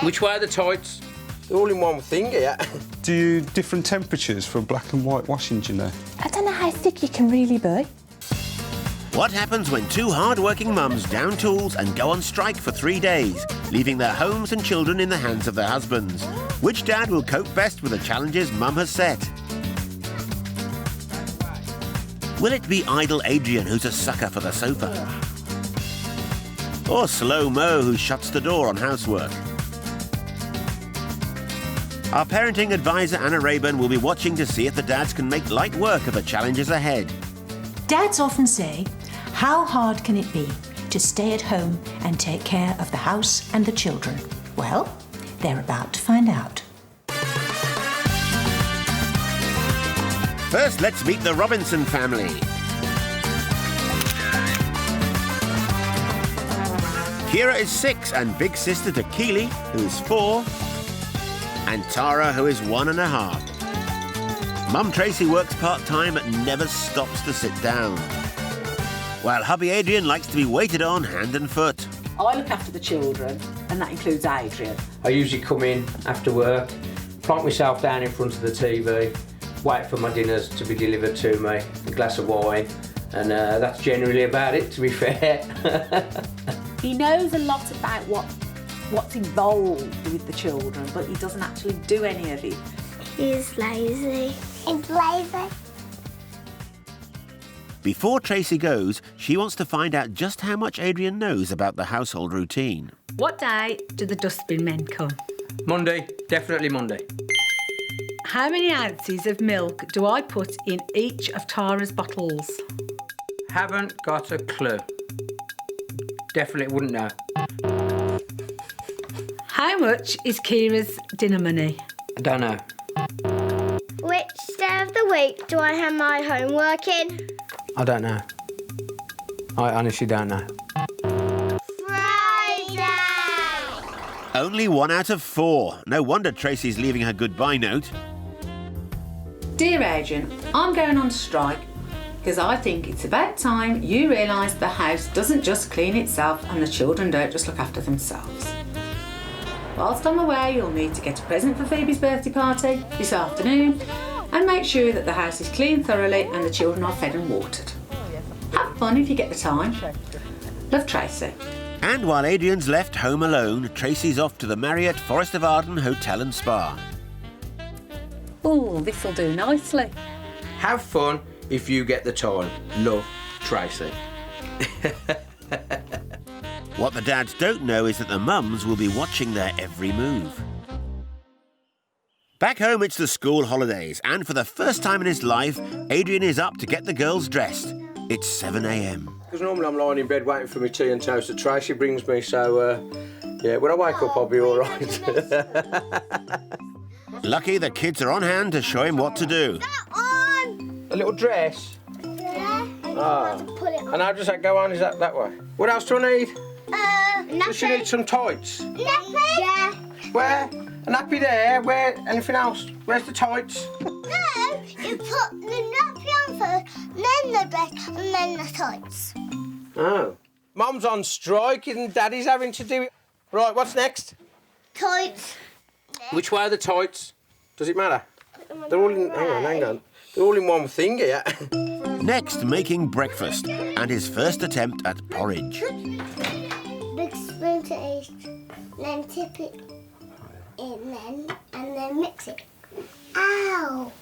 Which way are the tights? They're all in one thing here. Do you different temperatures for black and white washing, do you know? I don't know how thick you can really be. What happens when two hard-working mums down tools and go on strike for 3 days, leaving their homes and children in the hands of their husbands? Which dad will cope best with the challenges mum has set? Will it be idle Adrian who's a sucker for the sofa? Or slow Mo who shuts the door on housework? Our parenting advisor Anna Rayburn will be watching to see if the dads can make light work of the challenges ahead. Dads often say, how hard can it be to stay at home and take care of the house and the children? Well, they're about to find out. First, let's meet the Robinson family. Kira is 6 and big sister to Keely, who is 4, and Tara, who is 1.5. Mum Tracy works part-time but never stops to sit down, while hubby Adrian likes to be waited on hand and foot. I look after the children, and that includes Adrian. I usually come in after work, plonk myself down in front of the TV, wait for my dinners to be delivered to me, a glass of wine, and that's generally about it, to be fair. He knows a lot about what's involved with the children, but he doesn't actually do any of it. He's lazy. He's lazy. Before Tracy goes, she wants to find out just how much Adrian knows about the household routine. What day do the dustbin men come? Monday, definitely Monday. How many ounces of milk do I put in each of Tara's bottles? Haven't got a clue. Definitely wouldn't know. How much is Kira's dinner money? I don't know. Which day of the week do I have my homework in? I don't know. I honestly don't know. Friday! Only 1 out of 4. No wonder Tracy's leaving her goodbye note. Dear Adrian, I'm going on strike because I think it's about time you realise the house doesn't just clean itself and the children don't just look after themselves. Whilst I'm away, you'll need to get a present for Phoebe's birthday party this afternoon and make sure that the house is cleaned thoroughly and the children are fed and watered. Have fun if you get the time. Love, Tracy. And while Adrian's left home alone, Tracy's off to the Marriott Forest of Arden Hotel and Spa. Oh, this'll do nicely. Have fun if you get the time. Love, Tracy. What the dads don't know is that the mums will be watching their every move. Back home, it's the school holidays, and for the first time in his life, Adrian is up to get the girls dressed. It's 7 a.m. Because normally I'm lying in bed waiting for my tea and toast that Tracy brings me, so, yeah, when I wake up, I'll be all right. Lucky the kids are on hand to show him what to do. A little dress? Yeah. Ah. Put it on. And how does that go on? Is that way? What else do I need? Does she need some tights? Nappy? Yeah. Where? A nappy there. Where? Anything else? Where's the tights? No, you put the nappy on first, then the dress, and then the tights. Oh. Mum's on strike and Daddy's having to do it. Right, what's next? Tights. Which way are the tights? Does it matter? They're all in... Hang on. They're all in one thing here. Next, making breakfast and his first attempt at porridge. Big spoon to each, then tip it in and then mix it. Ow!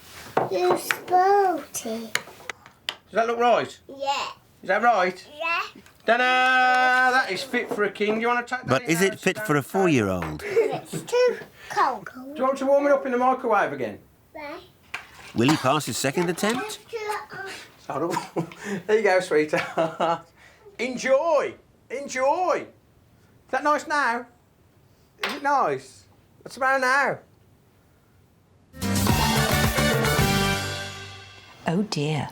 You spoiled it. Does that look right? Yeah. Is that right? Yeah. Ta-da! That is fit for a king. Do you want to take that But in is now? it fit for a 4-year-old? It's too cold. Do you want to warm it up in the microwave again? Right. Will he pass his second attempt? Horrible. There you go, sweetheart. Enjoy! Enjoy! Is that nice now? Is it nice? What's about now? Oh dear.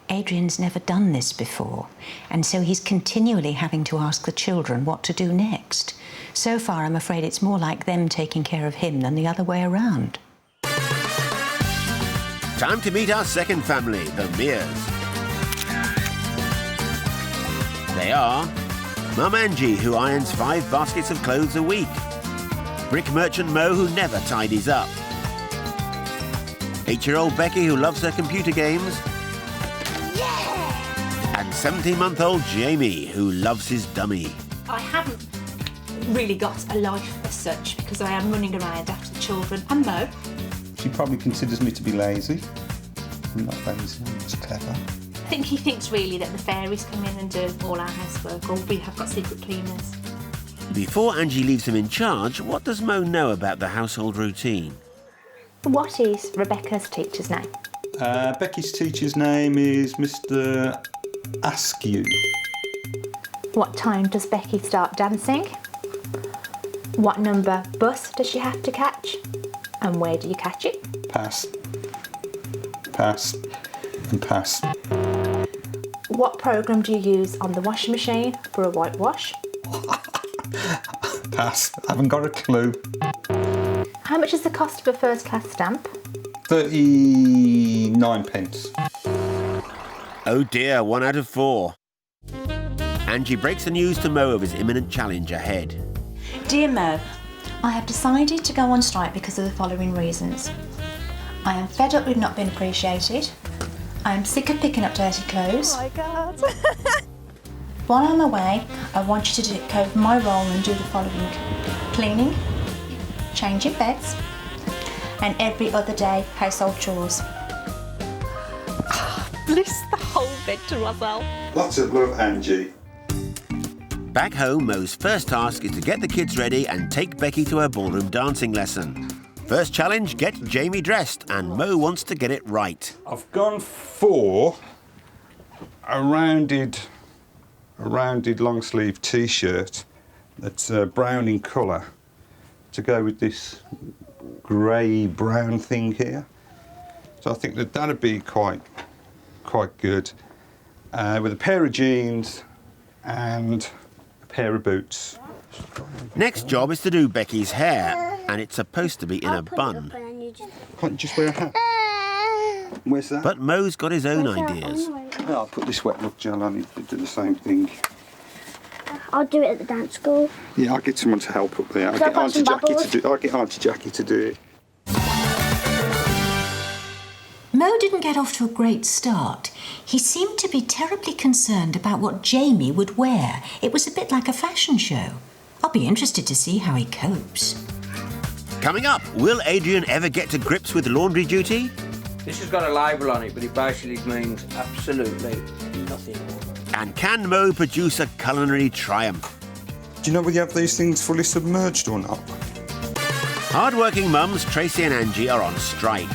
Adrian's never done this before, and so he's continually having to ask the children what to do next. So far, I'm afraid it's more like them taking care of him than the other way around. Time to meet our second family, the Mears. They are Mum Angie, who irons 5 baskets of clothes a week. Brick merchant Mo, who never tidies up. 8-year-old Becky, who loves her computer games. Yeah! And 17-month-old Jamie, who loves his dummy. I haven't really got a life as such because I am running around after the children and Mo. She probably considers me to be lazy. I'm not lazy, I'm just clever. I think he thinks really that the fairies come in and do all our housework, or we have got secret cleaners. Before Angie leaves him in charge, what does Mo know about the household routine? What is Rebecca's teacher's name? Becky's teacher's name is Mr. Askew. What time does Becky start dancing? What number bus does she have to catch? And where do you catch it? Pass. Pass. And pass. What programme do you use on the washing machine for a whitewash? Pass. I haven't got a clue. How much is the cost of a first class stamp? 39 pence. Oh dear, 1 out of 4. Angie breaks the news to Mo of his imminent challenge ahead. Dear Mo, I have decided to go on strike because of the following reasons. I am fed up with not being appreciated. I am sick of picking up dirty clothes. Oh my God. While I'm away, I want you to take over my role and do the following: cleaning, changing beds, and every other day household chores. Bliss the whole bed to Roselle. Lots of love, Angie. Back home, Mo's first task is to get the kids ready and take Becky to her ballroom dancing lesson. First challenge, get Jamie dressed, and Mo wants to get it right. I've gone for a rounded long sleeve T-shirt that's brown in colour to go with this grey brown thing here. So I think that that'd be quite good with a pair of jeans and a pair of boots. Next job is to do Becky's hair, and it's supposed to be in a bun. Can't you just wear a hat? Where's that? But Mo's got his own ideas. Oh, I'll put this wet look gel on it to do the same thing. I'll do it at the dance school. Yeah, I'll get someone to help up there. I'll get Auntie Jackie to do it. Mo didn't get off to a great start. He seemed to be terribly concerned about what Jamie would wear. It was a bit like a fashion show. I'll be interested to see how he copes. Coming up, will Adrian ever get to grips with laundry duty? This has got a label on it, but it basically means absolutely nothing more. And can Mo produce a culinary triumph? Do you know whether you have these things fully submerged or not? Hard-working mums Tracy and Angie are on strike.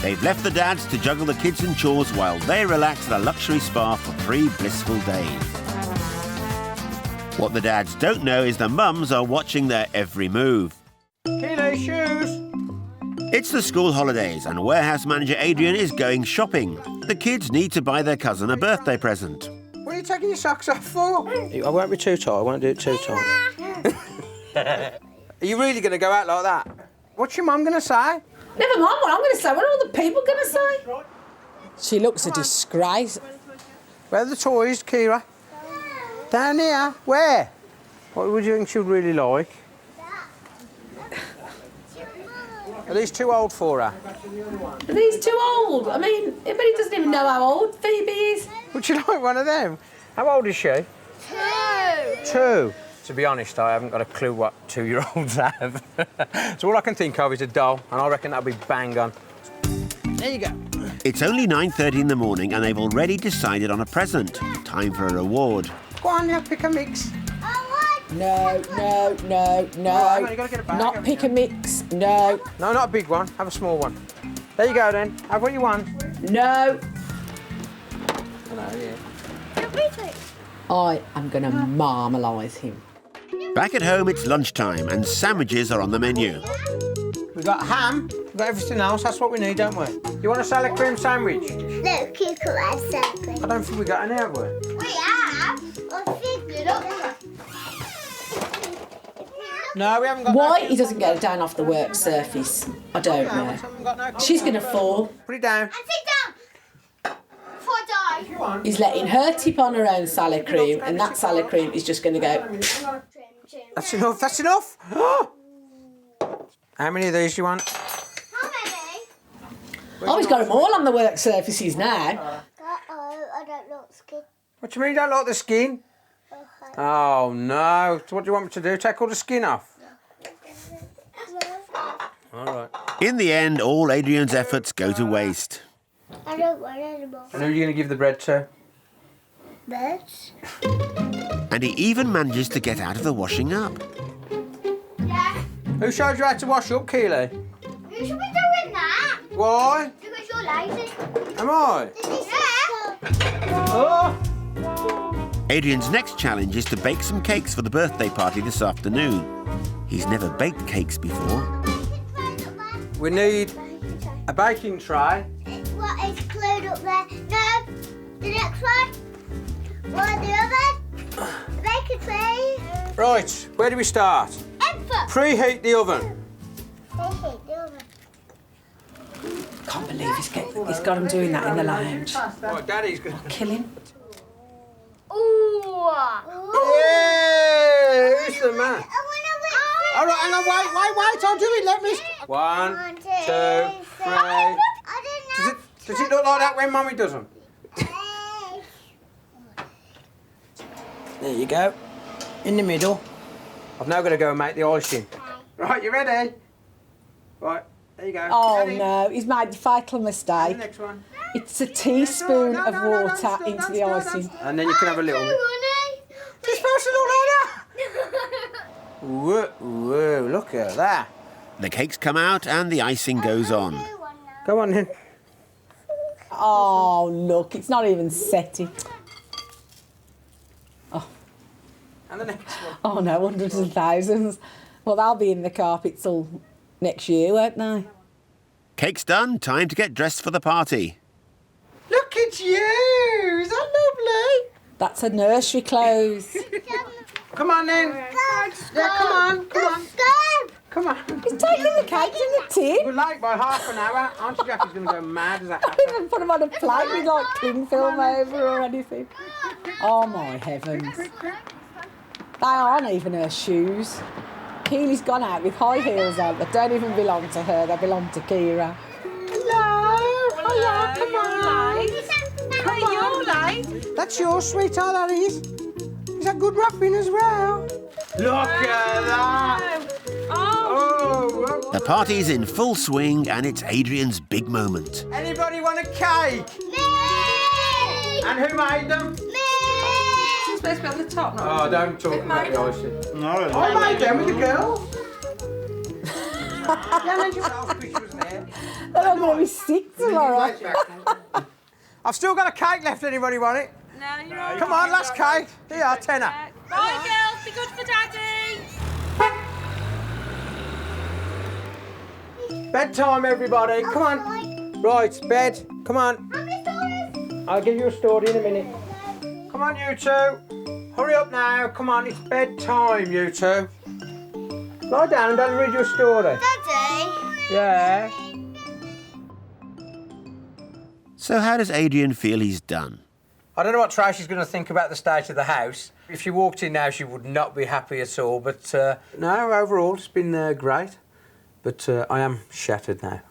They've left the dads to juggle the kids and chores while they relax at a luxury spa for 3 blissful days. What the dads don't know is the mums are watching their every move. Keely, shoes. It's the school holidays and warehouse manager Adrian is going shopping. The kids need to buy their cousin a birthday present. What are you taking your socks off for? I won't be too tight, I won't do it too tight. Are you really going to go out like that? What's your mum going to say? Never mind what I'm going to say. What are all the people going to say? She looks a disgrace. Where are the toys, Kira? Down here. Where? What would you think she would really like? Are these too old for her? Are these too old? I mean, everybody doesn't even know how old Phoebe is. Would you like one of them? How old is she? 2. 2. To be honest, I haven't got a clue what 2-year-olds have. So all I can think of is a doll, and I reckon that'll be bang on. There you go. It's only 9:30 in the morning and they've already decided on a present. Time for a reward. Go on, now, pick a mix. No. Hang on, you gotta get it back, Not haven't pick you? a mix. No. No, not a big one. Have a small one. There you go, then. Have what you want. No. Hello, yeah. I am going to marmalise him. Back at home, it's lunchtime and sandwiches are on the menu. We've got ham, we've got everything else. That's what we need, don't we? You want a salad cream sandwich? No, cucumber sandwich. I don't think we got any, have we? We have. I think it up. No, we haven't got Why no. he doesn't go down off the work surface, I don't know. Haven't got no. She's going to fall. Put it down. And sit down. Before I die. is letting her tip on her own salad cream, and that salad cream is just going to go. That's enough, that's enough! How many of these do you want? How many? Oh, he's got them all on the work surfaces now. I don't like skin. What do you mean you don't like the skin? Okay. Oh no, so what do you want me to do? Take all the skin off? Alright. In the end, all Adrian's efforts go to waste. I don't want any more. And who are you going to give the bread to? Birds? And he even manages to get out of the washing up. Yeah. Who showed you how to wash up, Keely? You should be doing that. Why? Because you're lazy. Am I? Yeah. Oh! Adrian's next challenge is to bake some cakes for the birthday party this afternoon. He's never baked cakes before. We need a baking tray. What is glued up there? No. The next one. What, the oven? The baking tray. Right, where do we start? Effort. Preheat the oven. Preheat the oven. Can't believe he's got him doing that in the lounge. Right, Daddy's going to Kill him. Ooh. Yeah! Who's the man? I want to whip. All right, hang on, wait, I'll do it, let me... 1, 2, 3... Does it look like that when Mummy does them? There you go. In the middle. I've now got to go and make the icing. Right, you ready? Right, there you go. Oh Ready? no, he's made the fatal And mistake. the next one. It's a teaspoon No, of no, water don't stir, into don't the stir, icing. And then you can have a little bit. It's supposed to look like that. Whoa, whoa, look at that. The cakes come out and the icing goes on. Go on then. Oh look, it's not even setting. And the next one. Oh no, hundreds and thousands. Well, they'll be in the carpets all next year, won't they? Cake's done, time to get dressed for the party. Look at you! Is that lovely? That's her nursery clothes. Come on then. Yeah, come on. Come on. He's taking the cakes in the tin. We're late by half an hour. Auntie Jackie's going to go mad as that I didn't happens. even put them on a plate with like cling film over or anything. Oh my heavens. They aren't even her shoes. Keely's gone out with high heels on that don't even belong to her, they belong to Kira. Hello, come on. Come on. That's yours, sweetheart, that is. Is that good wrapping as well? Look at that. Oh. The party's in full swing and it's Adrian's big moment. Anybody want a cake? Me! And who made them? Me! It's supposed to be on the top, not Oh, don't talk about the icing. No, I made them with the girls. Yeah, and yourself pictures there. They're not going to be sick tomorrow. I've still got a cake left. Anybody want it? No, you're all Come on, last cake. Here, tenner. Bye, girls. Be good for Daddy. Bedtime, everybody. Come on. Right, bed. Come on. I'll give you a story in a minute. Come on, you two. Hurry up now. Come on, it's bedtime, you two. Lie down and Dad'll read you a story. Daddy? Yeah. So how does Adrian feel he's done? I don't know what Tracy's going to think about the state of the house. If she walked in now, she would not be happy at all. But no, overall, it's been great. But I am shattered now.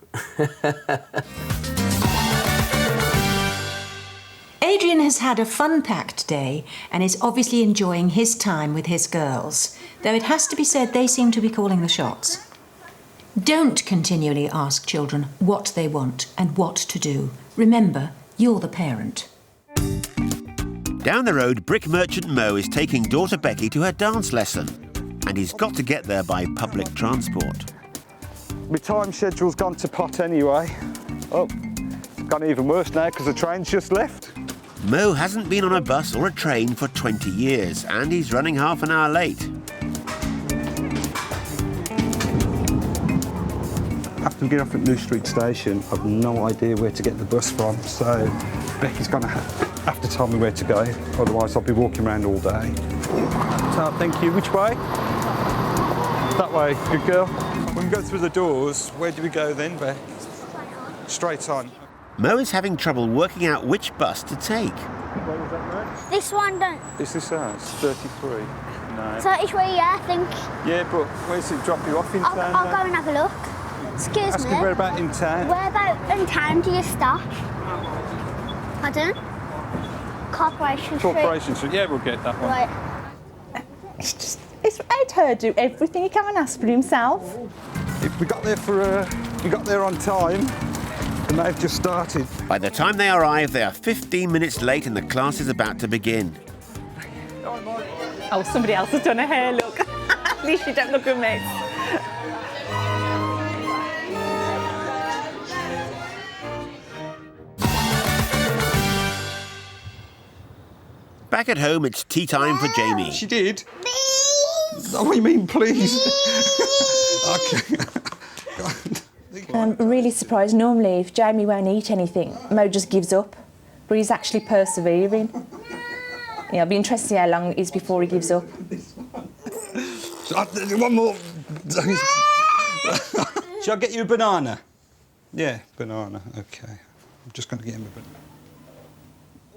Adrian has had a fun-packed day and is obviously enjoying his time with his girls, though it has to be said they seem to be calling the shots. Don't continually ask children what they want and what to do. Remember, you're the parent. Down the road, brick merchant Mo is taking daughter Becky to her dance lesson, and he's got to get there by public transport. My time schedule's gone to pot anyway. Oh, it's gone even worse now because the train's just left. Mo hasn't been on a bus or a train for 20 years, and he's running half an hour late. After we get off at New Street Station, I've no idea where to get the bus from, so Becky's going to have to tell me where to go, otherwise I'll be walking around all day. So, thank you. Which way? That way. Good girl. When we go through the doors, where do we go then, Beck? Straight on. Mo is having trouble working out which bus to take. What was that, mate? This one don't. Is this ours? 33? No. 33, yeah, I think. Yeah, but where's it drop you off in town? I'll go and have a look. Excuse Ask me. him where about in town. Where about in town do you stop? Pardon? Corporation Street. Corporation Street. Yeah, we'll get that one. Right. It's made her do everything he can ask for himself. If we got there on time, and they've just started. By the time they arrive, they are 15 minutes late and the class is about to begin. Oh, somebody else has done her hair, look. At least you don't look a mess. Back at home, it's tea time for Jamie. She did? Oh, what do you mean, please? Okay. I'm really surprised. Normally, if Jamie won't eat anything, Mo just gives up. But he's actually persevering. Yeah, it'll be interesting to see how long it is before he gives up. One more. Shall I get you a banana? Yeah, banana. Okay. I'm just going to get him a banana.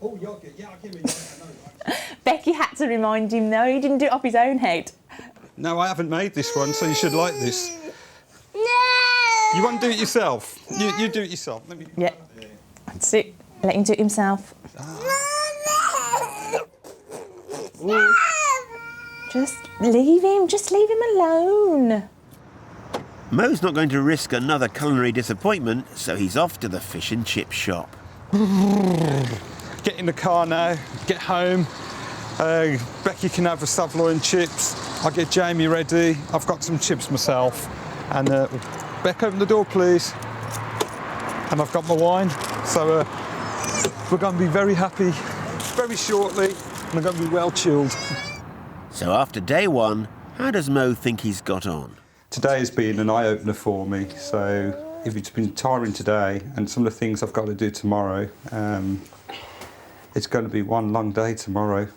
Oh, yogurt. Yeah, I'll give him a yogurt. I know. Becky had to remind him, though. He didn't do it off his own head. No, I haven't made this one, so you should like this. No! You want to do it yourself? You do it yourself. Let me... Yeah. That's it. Let him do it himself. Just leave him. Just leave him alone. Mo's not going to risk another culinary disappointment, so he's off to the fish and chip shop. Get in the car now, get home. Becky can have a saveloy chips. I'll get Jamie ready. I've got some chips myself. And Beck, open the door, please. And I've got my wine. So we're going to be very happy very shortly. And we're going to be well chilled. So after day one, how does Mo think he's got on? Today has been an eye-opener for me. So if it's been tiring today and some of the things I've got to do tomorrow, it's going to be one long day tomorrow.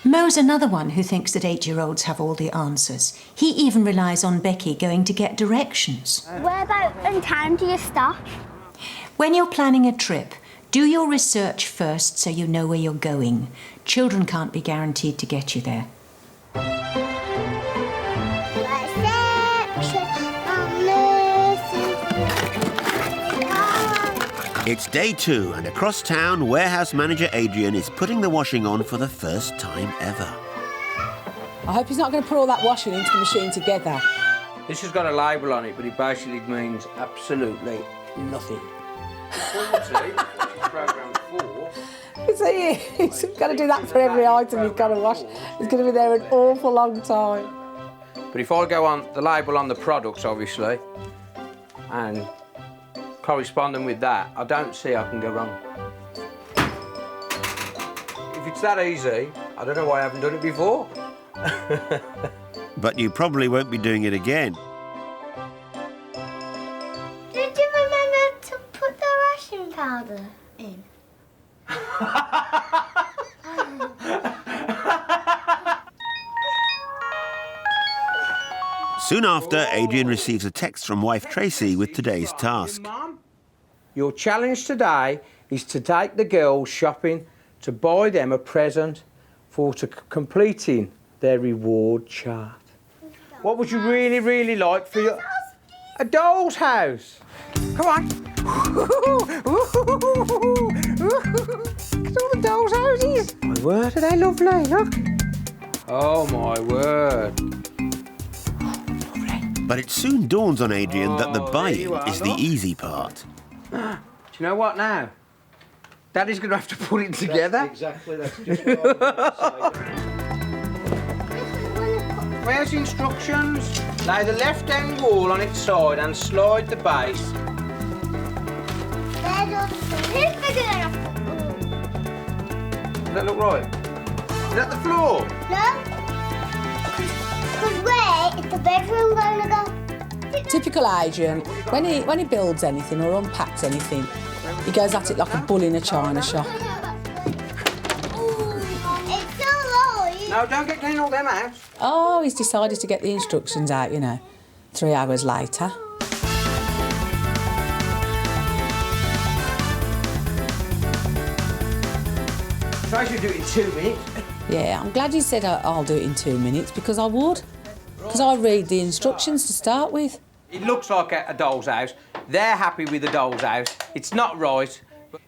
Mo's another one who thinks that 8-year-olds have all the answers. He even relies on Becky going to get directions. Where about in town do you stop? When you're planning a trip, do your research first so you know where you're going. Children can't be guaranteed to get you there. It's day 2, and across town, warehouse manager Adrian is putting the washing on for the first time ever. I hope he's not going to put all that washing into the machine together. This has got a label on it, but it basically means absolutely nothing. Programme 4. He's got to do that for every item he's got to wash. He's going to be there an awful long time. But if I go on the label on the products, obviously, and corresponding with that, I don't see I can go wrong. If it's that easy, I don't know why I haven't done it before. But you probably won't be doing it again. Did you remember to put the washing powder in? Soon after, Adrian receives a text from wife Tracy with today's task. Your challenge today is to take the girls shopping to buy them a present for completing their reward chart. What would you really, really like for your... A doll's house. Come on. Look at all the doll's houses. My word, are they lovely? Look. Oh, my word. But it soon dawns on Adrian that the buying is the easy part. Do you know what now? Daddy's going to have to put it together. That's just what I was going to say. Where's the instructions? Lay the left-hand wall on its side and slide the base. Does that look right? Is that the floor? No. Because where is the bedroom going to go? Typical Adrian, when he builds anything or unpacks anything, he goes at it like a bull in a china shop. It's so low. No, don't get clean all them out. Oh, he's decided to get the instructions out, you know, 3 hours later. Tracy will do it in 2 minutes. Yeah, I'm glad you said I'll do it in 2 minutes, because I would. Because I read the instructions to start with. It looks like a doll's house. They're happy with the doll's house. It's not right.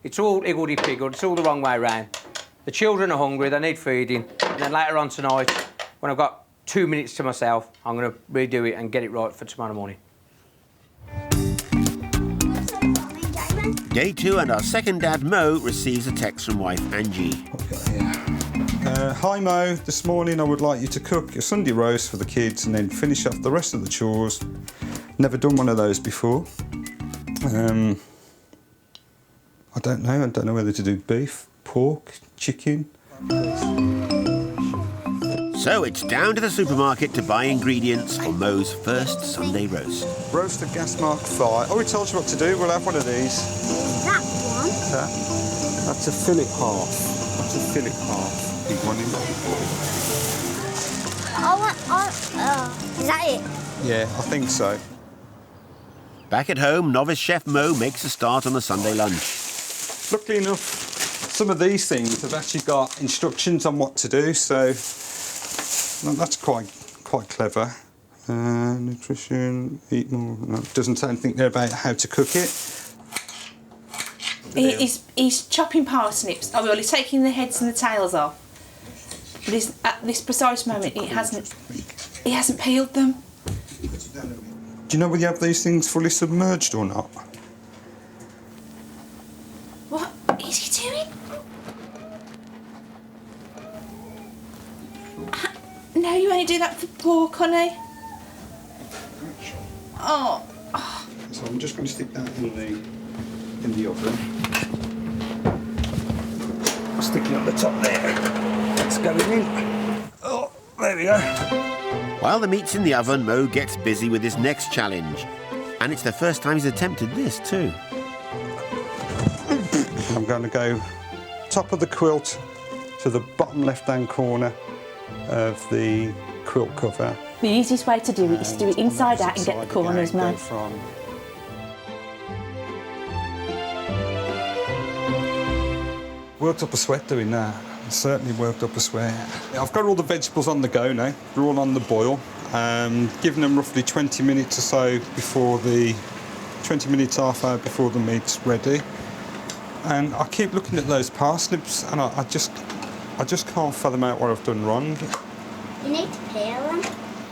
It's all higgledy-piggled. It's all the wrong way round. The children are hungry. They need feeding. And then later on tonight, when I've got 2 minutes to myself, I'm going to redo it and get it right for tomorrow morning. Day 2 and our second dad, Mo, receives a text from wife Angie. What have we got here? Hi Mo, this morning I would like you to cook a Sunday roast for the kids and then finish off the rest of the chores. Never done one of those before. I don't know whether to do beef, pork, chicken. So it's down to the supermarket to buy ingredients for Mo's first Sunday roast. Roast of gas mark 5. Oh, we told you what to do. We'll have one of these. That one? That's a fillet half. That's a fillet half. Big one in there. Is that it? Yeah, I think so. Back at home, novice chef Mo makes a start on the Sunday lunch. Luckily enough, some of these things have actually got instructions on what to do, so that's quite clever. Nutrition, eat more. No, it doesn't say anything there about how to cook it. He's chopping parsnips. Oh, well, he's taking the heads and the tails off. But at this precise moment, he hasn't peeled them. Do you know whether you have these things fully submerged or not? What is he doing? No, you only do that for pork, honey. Oh. So I'm just going to stick that in the oven. I'm sticking at the top there. It's going in. Oh, there we go. While the meat's in the oven, Mo gets busy with his next challenge. And it's the first time he's attempted this, too. I'm going to go top of the quilt to the bottom left-hand corner of the quilt cover. The easiest way to do it is to do it inside out and get the corners, man. Worked up a sweat doing that. Certainly worked up a sweat. I've got all the vegetables on the go now. They're all on the boil. Giving them roughly 20 minutes or so before the 20 minutes, half hour before the meat's ready. And I keep looking at those parsnips, and I just can't fathom out what I've done wrong. You need to peel them.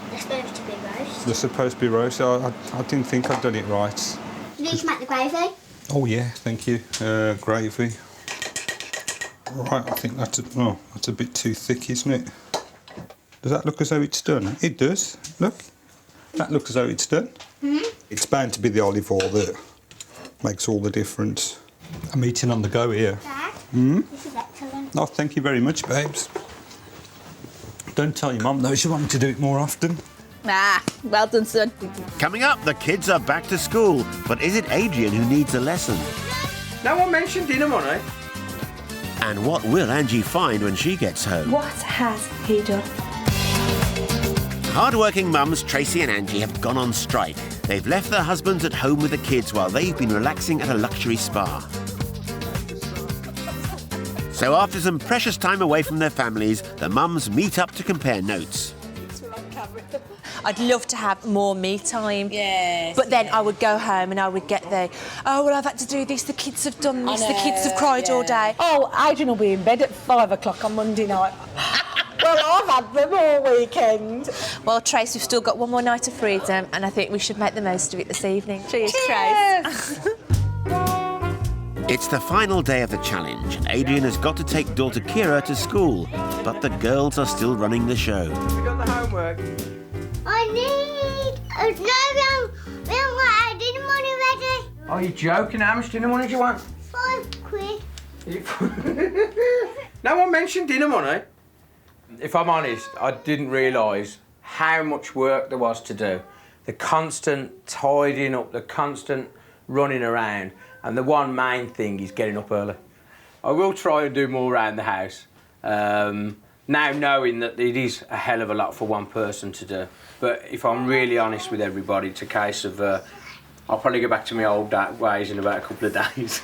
They're supposed to be roast. They're supposed to be roast. I didn't think I'd done it right. You need to make the gravy. Oh yeah, thank you. Gravy. Right, I think that's a bit too thick, isn't it? Does that look as though it's done? It does. Look. That looks as though it's done. Mm-hmm. It's bound to be the olive oil that makes all the difference. I'm eating on the go here. Dad, this is excellent. Oh, thank you very much, babes. Don't tell your mum, though. She wants me to do it more often. Ah, well done, son. Coming up, the kids are back to school. But is it Adrian who needs a lesson? No one mentioned dinner money. And what will Angie find when she gets home? What has he done? Hard-working mums Tracy and Angie have gone on strike. They've left their husbands at home with the kids while they've been relaxing at a luxury spa. So after some precious time away from their families, the mums meet up to compare notes. I'd love to have more me time. Yes. But then I would go home and I would get the, oh, well, I've had to do this, the kids have done this, the kids have cried all day. Oh, Adrian will be in bed at 5 o'clock on Monday night. Well, I've had them all weekend. Well, Trace, we've still got one more night of freedom and I think we should make the most of it this evening. Cheers, Cheers. Trace. It's the final day of the challenge, and Adrian has got to take daughter Kira to school, but the girls are still running the show. We got the homework. I need... no, we haven't got our dinner money ready. Are you joking? How much dinner money do you want? £5. No one mentioned dinner money. If I'm honest, I didn't realise how much work there was to do. The constant tidying up, the constant running around, and the one main thing is getting up early. I will try and do more around the house, now knowing that it is a hell of a lot for one person to do. But if I'm really honest with everybody, it's a case of I'll probably go back to my old ways in about a couple of days.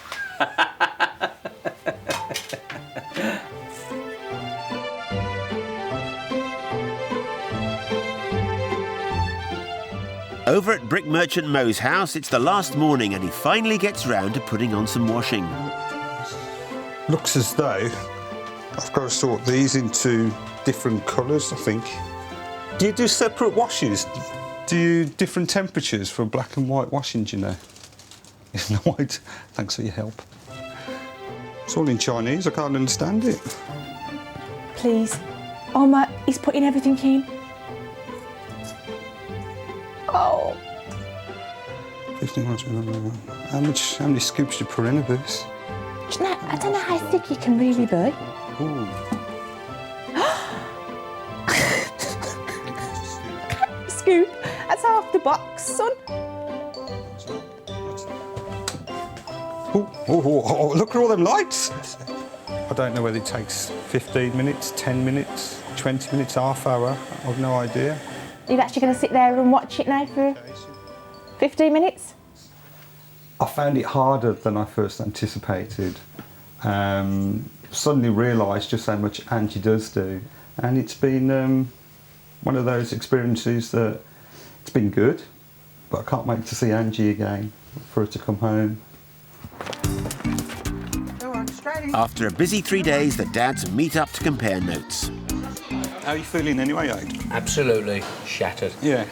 Over at brick merchant Mo's house, it's the last morning and he finally gets round to putting on some washing. Looks as though I've got to sort these into different colours, I think. Do you do separate washes? Do you different temperatures for black and white washing, do you know? No, thanks for your help. It's all in Chinese, I can't understand it. Please. Oh my, he's putting everything in. Oh. 15 how many scoops do you put in of this? Do you know, I don't know how thick you can really be. Ooh. Scoop, that's half the box, son. Oh, look at all them lights. I don't know whether it takes 15 minutes, 10 minutes, 20 minutes, half hour. I've no idea. You're actually going to sit there and watch it now for 15 minutes? I found it harder than I first anticipated. Suddenly realised just how much Angie does do. And it's been one of those experiences that it's been good, but I can't wait to see Angie again, for her to come home. After a busy 3 days, the dads meet up to compare notes. How are you feeling anyway, Aid? Absolutely shattered. Yeah.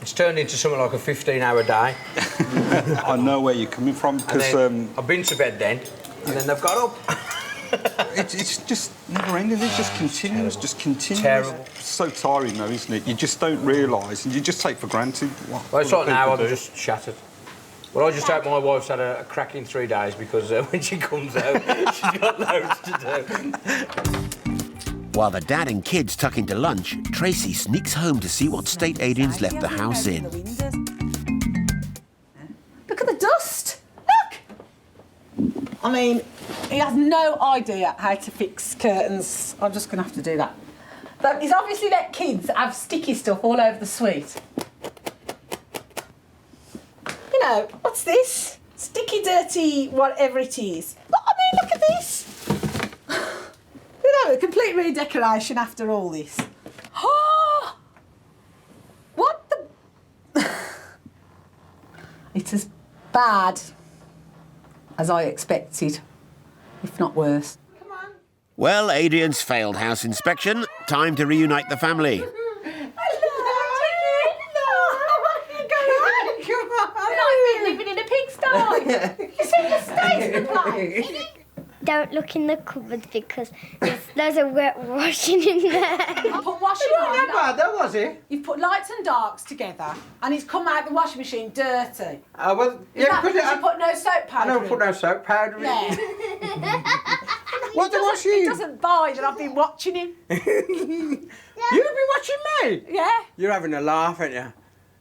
It's turned into something like a 15-hour day. I know where you're coming from, because... I've been to bed then, and then they've got up. It's just never ending, it just continues, just continues. Terrible. It's so tiring though, isn't it? You just don't realise, and you just take for granted what Well, it's like now, I'm do. just shattered. Well, I just hope my wife's had a cracking 3 days, because when she comes out, she's got loads to do. While the dad and kids tuck into lunch, Tracy sneaks home to see what state Adrian's left the house in. Look at the dust. Look. I mean, he has no idea how to fix curtains. I'm just going to have to do that. But he's obviously let kids have sticky stuff all over the suite. You know, what's this? Sticky, dirty, whatever it is. I mean, look at this. You know, a complete redecoration after all this. Oh! What the... It's as bad as I expected, if not worse. Well, Adrian's failed house inspection. Time to reunite the family. Living in a pigsty. You see the state of the place. Don't look in the cupboard because there's a wet washing in there. I put washing It wasn't that bad, though, was it? You've put lights and darks together, and it's come out the washing machine dirty. Well, Is yeah, that because because you put no soap I powder never in? put no soap powder in. Yeah. What the He washing? doesn't buy that I've been watching him. You've been watching me? Yeah, You're having a laugh, aren't you?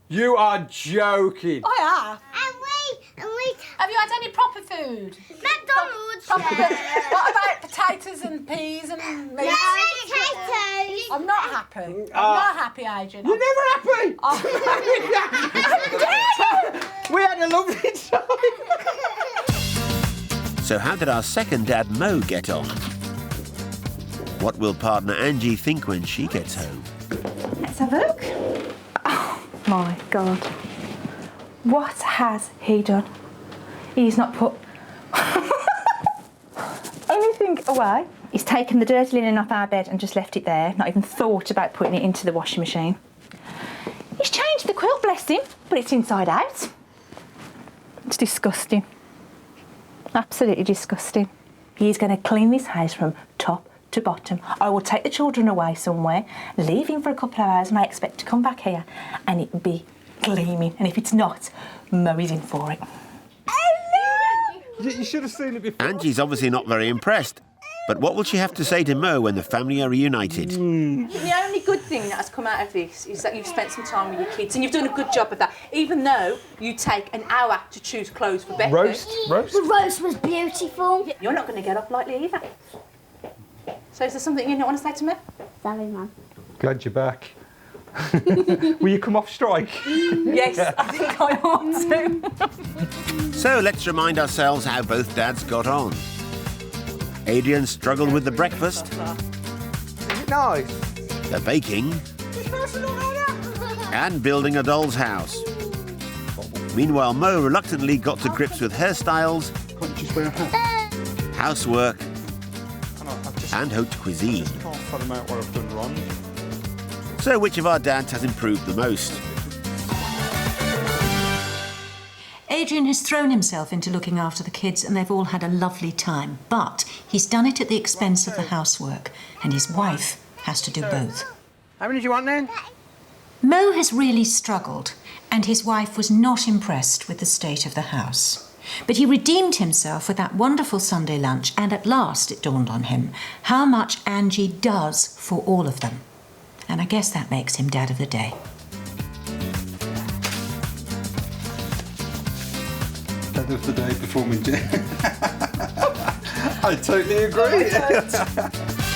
You are joking. I have. And we Have you had any proper food? McDonald's. What about potatoes and peas and meat? Potatoes. I'm not happy. I'm not happy, Adrian. You're never happy. We had a lovely time. So how did our second dad, Mo, get on? What will partner Angie think when she gets home? Let's have a look. Oh my God. What has he done? He's not put anything away. He's taken the dirty linen off our bed and just left it there, not even thought about putting it into the washing machine. He's changed the quilt, bless him, but it's inside out. It's disgusting. Absolutely disgusting. He's going to clean this house from top to bottom. I will take the children away somewhere, leave him for a couple of hours, and I expect to come back here and it will be gleaming. And if it's not, Mo is in for it. You should have seen it before. Angie's obviously not very impressed. But what will she have to say to Mo when the family are reunited? The only good thing that has come out of this is that you've spent some time with your kids and you've done a good job of that, even though you take an hour to choose clothes for Becky. Roast. The roast was beautiful. You're not going to get up lightly either. So is there something you don't want to say to me? Sorry, Mum. Glad you're back. Will you come off strike? Yes, I think I ought to. So let's remind ourselves how both dads got on. Adrian struggled with the breakfast, Nice. the baking, and building a doll's house. Meanwhile, Mo reluctantly got to grips with hairstyles, Can't you just wear a hat? housework, and haute cuisine. Can't fathom out what I've done wrong. So which of our dads has improved the most? Adrian has thrown himself into looking after the kids and they've all had a lovely time, but he's done it at the expense of the housework and his wife has to do both. How many do you want then? Mo has really struggled and his wife was not impressed with the state of the house. But he redeemed himself with that wonderful Sunday lunch and at last it dawned on him how much Angie does for all of them. And I guess that makes him Dad of the Day. Dad of the Day performing. I totally agree.